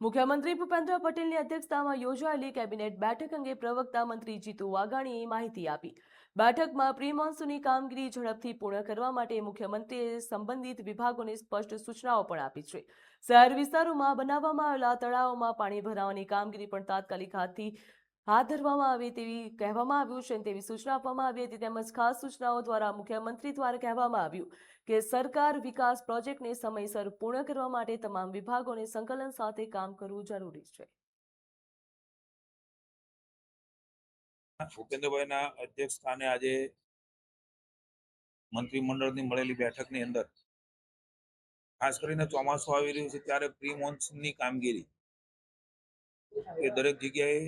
મુખ્યમંત્રી ભૂપેન્દ્ર પટેલની અધ્યક્ષતામાં યોજાયેલી કેબિનેટ બેઠક અંગે પ્રવક્તા મંત્રી જીતુ વાઘાણીએ માહિતી આપી. બેઠકમાં પ્રી મોન્સૂનની કામગીરી ઝડપથી પૂર્ણ કરવા માટે મુખ્યમંત્રીએ સંબંધિત વિભાગોને સ્પષ્ટ સૂચનાઓ પણ આપી છે. શહેર વિસ્તારોમાં બનાવવામાં આવેલા તળાવોમાં પાણી ભરાવાની કામગીરી પણ તાત્કાલિક હાથ ધરવામાં આવે તેવી કહેવામાં આવ્યું છે, તેવી સૂચના આપવામાં આવી હતી. તેમજ ખાસ સૂચનાઓ દ્વારા મુખ્યમંત્રી દ્વારા કહેવામાં આવ્યું કે સરકાર વિકાસ પ્રોજેક્ટને સમયસર પૂર્ણ કરવા માટે તમામ વિભાગોને સંકલન સાથે કામ કરવું જરૂરી છે. ભૂપેન્દ્રભાઈના અધ્યક્ષ સ્થાને આજે મંત્રીમંડળની મળેલી બેઠકની અંદર ખાસ કરીને ચોમાસું આવી રહ્યું છે ત્યારે પ્રી મોન્સૂનની કામગીરી એ દરેક જગ્યાએ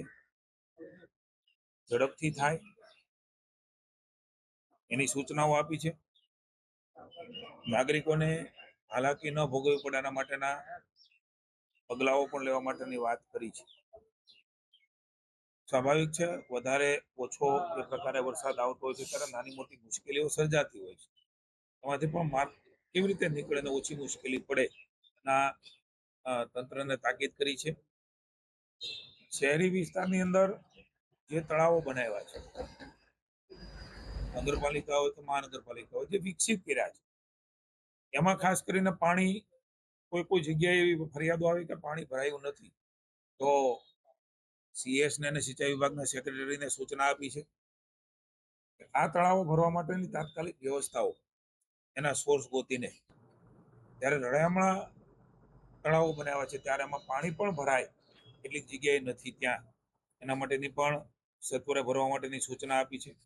ઝડપથી થાય એની સૂચનાઓ આપી છે. નાગરિકોને હાલાકી ન ભોગવવી પડે એના માટેના પગલાઓ પણ લેવા માટેની વાત કરી છે. સ્વાભાવિક છે, વધારે ઓછો એ પ્રકારે વરસાદ આવતો હોય છે ત્યારે નાની મોટી મુશ્કેલીઓ સર્જાતી હોય છે. એમાંથી પણ માર્ગ કેવી રીતે નીકળે ને ઓછી મુશ્કેલી પડે એના તંત્રને તાકીદ કરી છે. શહેરી વિસ્તારની અંદર જે તળાવો બનાવ્યા છે, નગરપાલિકા હોય કે મહાનગરપાલિકા હોય, જે વિકસિત કર્યા છે, એમાં ખાસ કરીને પાણી કોઈ જગ્યાએ એવી ફરિયાદો આવી કે પાણી ભરાયું નથી, તો સીએસ ને સિંચાઈ વિભાગના સેક્રેટરીને સૂચના આપી છે કે આ તળાવો ભરવા માટેની તાત્કાલિક વ્યવસ્થાઓ એના સોર્સ ગોતીને, ત્યારે રળિયામણા તળાવો બનાવ્યા છે ત્યારે એમાં પાણી પણ ભરાય એટલી જગ્યાએ નથી, ત્યાં એના માટેની પણ સત્વરે ભરવા માટેની સૂચના આપી છે.